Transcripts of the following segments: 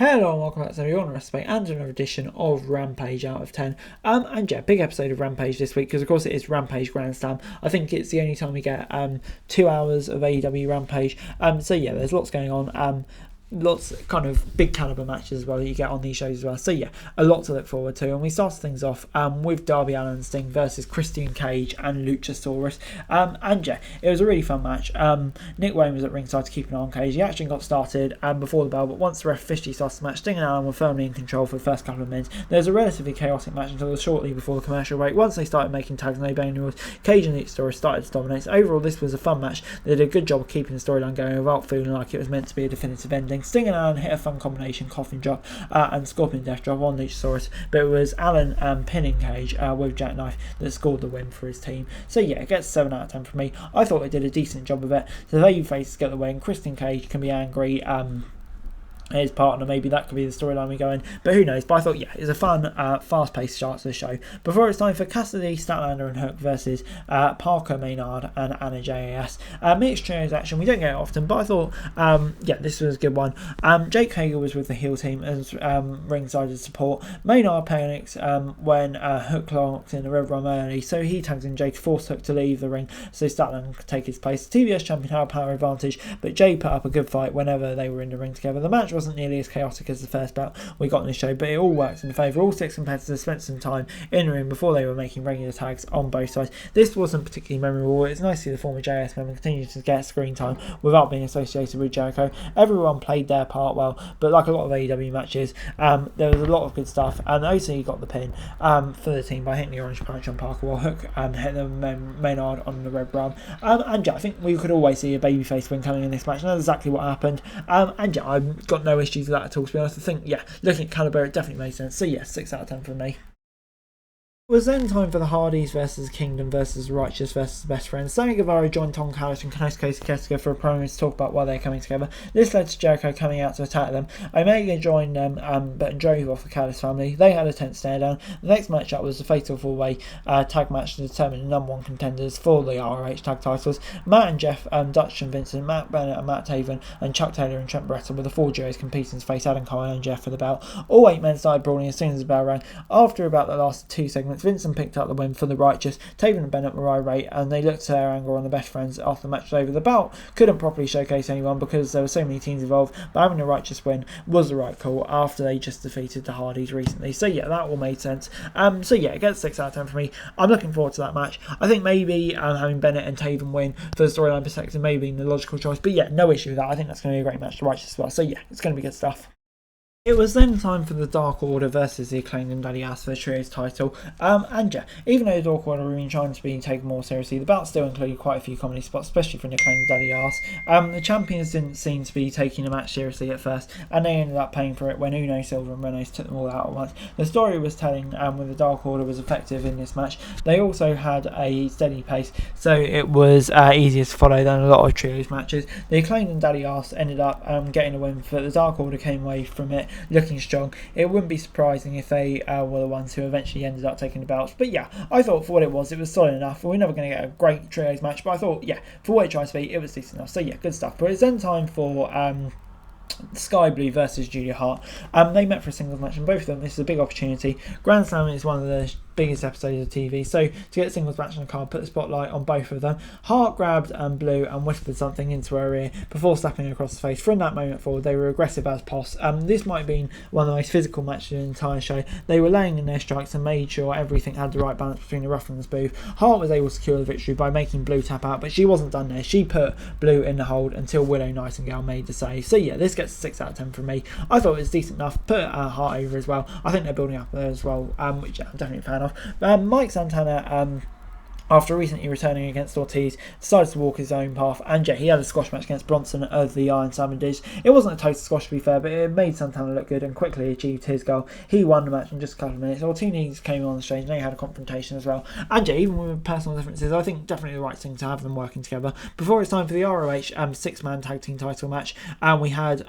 Hello and welcome back to everyone, Recipe and another edition of Rampage Out of 10. And yeah, big episode of Rampage this week because of course it is Rampage Grand Slam. I think it's the only time we get 2 hours of AEW Rampage. So yeah, there's lots going on. Lots of kind of big caliber matches as well that you get on these shows as well. So yeah, a lot to look forward to. And we start things off with Darby Allin Sting versus Christian Cage and Luchasaurus. And yeah, it was a really fun match. Nick Wayne was at ringside to keep an eye on Cage. He actually got started before the bell, but once the ref officially started the match, Sting and Allin were firmly in control for the first couple of minutes. There was a relatively chaotic match until shortly before the commercial break. Once they started making tags and obeying rules, Cage and Luchasaurus started to dominate. So overall, this was a fun match. They did a good job of keeping the storyline going without feeling like it was meant to be a definitive ending. Sting and Allin hit a fun combination coffin drop and scorpion death drop on Luchasaurus, but it was Allin pinning Cage with jackknife that scored the win for his team. So yeah, it gets 7 out of 10 from me. I thought they did a decent job of it. So the babyfaces get the win. Christian Cage can be angry. His partner, maybe that could be the storyline we go in, but who knows. But I thought, yeah, it's a fun, fast-paced start to the show. Before it's time for Cassidy, Statlander and Hook versus Parker, Maynard and Anna JAS. Mixed trios action, we don't get it often, but I thought, yeah, this was a good one. Jake Hager was with the heel team as ringside support. Maynard panics when Hook locked in the Red Rum early, so he tags in Jake to force Hook to leave the ring so Statlander could take his place. The TBS champion had a power advantage, but Jay put up a good fight whenever they were in the ring together. The match wasn't nearly as chaotic as the first bout we got in the show, but it all worked in favour. All 6 competitors spent some time in the ring before they were making regular tags on both sides. This wasn't particularly memorable. It's nice to see the former JS member continue to get screen time without being associated with Jericho. Everyone played their part well, but like a lot of AEW matches, there was a lot of good stuff, and OC got the pin for the team by hitting the orange punch on Parker, while Hook hit the Maynard on the red rum. And yeah, I think we could always see a babyface win coming in this match, and that's exactly what happened. And yeah, I've got no issues with that at all, to be honest. I think, yeah, looking at calibre, it definitely makes sense. So yeah, 6 out of 10 from me. It was then time for the Hardys versus Kingdom versus Righteous versus Best Friends. Sammy Guevara joined Tom Callis and Konosuke Takeshita for a promo to talk about why they're coming together. This led to Jericho coming out to attack them. Omega joined them but drove off the Callis family. They had a tense stare down. The next matchup was the Fatal 4-Way tag match to determine the #1 contenders for the ROH tag titles. Matt and Jeff, Dutch and Vincent, Matt Bennett and Matt Taven, and Chuck Taylor and Trent Beretta were the 4 duos competing to face Adam Cole and Jeff for the belt. All 8 men started brawling as soon as the bell rang. After about the last 2 segments, Vincent picked up the win for the Righteous. Taven and Bennett were irate, and they looked to their anger on the Best Friends after the match was over. The bout couldn't properly showcase anyone because there were so many teams involved, but having the Righteous win was the right call after they just defeated the Hardys recently. So yeah, that all made sense. So yeah, it gets 6 out of 10 for me. I'm looking forward to that match. I think maybe having Bennett and Taven win for the storyline perspective may be the logical choice, but yeah, no issue with that. I think that's going to be a great match to Righteous as well. So yeah, it's going to be good stuff. It was then time for the Dark Order versus the Acclaimed and Daddy Ass for the Trios title. And yeah, even though the Dark Order were trying to be taken more seriously, the bout still included quite a few comedy spots, especially from the Acclaimed and Daddy Ass. The champions didn't seem to be taking the match seriously at first, and they ended up paying for it when Uno, Silver and Renos took them all out at once. The story was telling when the Dark Order was effective in this match. They also had a steady pace, so it was easier to follow than a lot of Trios matches. The Acclaimed and Daddy Ass ended up getting a win, but the Dark Order came away from it looking strong. It wouldn't be surprising if they were the ones who eventually ended up taking the belts. But yeah, I thought for what it was solid enough. We're never going to get a great trios match, but I thought, yeah, for what it tried to be, it was decent enough. So yeah, good stuff. But it's then time for Sky Blue versus Julia Hart. They met for a singles match, and both of them, this is a big opportunity. Grand Slam is one of the biggest episodes of TV, so to get a singles match on the card, put the spotlight on both of them. Hart grabbed Blue and whispered something into her ear before slapping her across the face. From that moment forward, they were aggressive as pos. This might have been one of the most physical matches in the entire show. They were laying in their strikes and made sure everything had the right balance between the rough and the smooth. Hart was able to secure the victory by making Blue tap out, but she wasn't done there. She put Blue in the hold until Willow Nightingale made the save. So yeah, this gets 6 out of 10 from me. I thought it was decent enough. Put Hart over as well. I think they're building up there as well, which I'm definitely a fan of. Mike Santana, after recently returning against Ortiz, decided to walk his own path, and yeah, he had a squash match against Bronson of the Iron Savages. It wasn't a total squash, to be fair, but it made Santana look good and quickly achieved his goal. He won the match in just a couple of minutes. Ortiz came on the stage and they had a confrontation as well. And yeah, even with personal differences, I think definitely the right thing to have them working together. Before it's time for the ROH 6-man tag team title match, and we had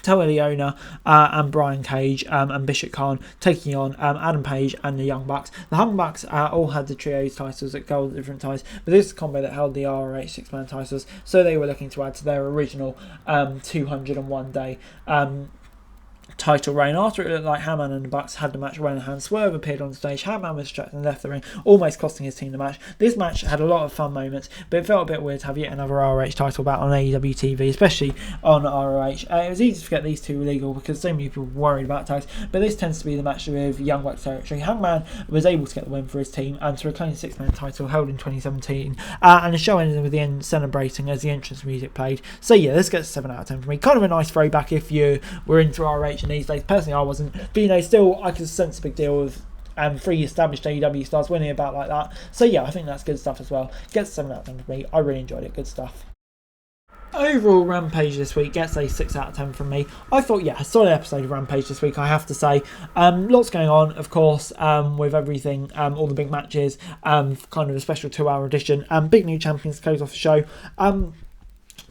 Toa Leona and Brian Cage and Bishop Khan taking on Adam Page and the Young Bucks. The Young Bucks all had the trios titles at gold at different times, but this is a combo that held the ROH 6-man titles, so they were looking to add to their original 201 day title reign. After it looked like Hangman and the Bucks had the match well in hand, Swerve appeared on stage, Hangman was distracted and left the ring, almost costing his team the match. This match had a lot of fun moments, but it felt a bit weird to have yet another ROH title bout on AEW TV, especially on ROH. It was easy to forget these two were legal because so many people were worried about titles, but this tends to be the match with Young Bucks territory. Hangman was able to get the win for his team and to reclaim the six-man title held in 2017, and the show ended with the end celebrating as the entrance music played. So yeah, this gets a 7 out of 10 for me. Kind of a nice throwback if you were into ROH in these days. Personally, I wasn't, but still I could sense a big deal with 3 established AEW stars winning about like that. So yeah, I think that's good stuff as well. Gets a 7 out of 10 for me. I really enjoyed it. Good stuff. Overall, Rampage this week gets a 6 out of 10 from me. I thought, yeah, a solid episode of Rampage this week, I have to say. Lots going on, of course, with everything, all the big matches, kind of a special 2-hour edition, big new champions to close off the show.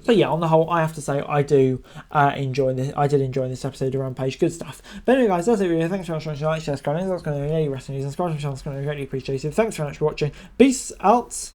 So yeah, on the whole, I have to say I do enjoy this. I did enjoy this episode of Rampage. Good stuff. But anyway, guys, that's it. Really. Thanks very much for watching. Like, share, subscribe. That's going to be wrestling news and subscribe to the channel. It's going to be greatly appreciated. Thanks very much for watching. Peace out.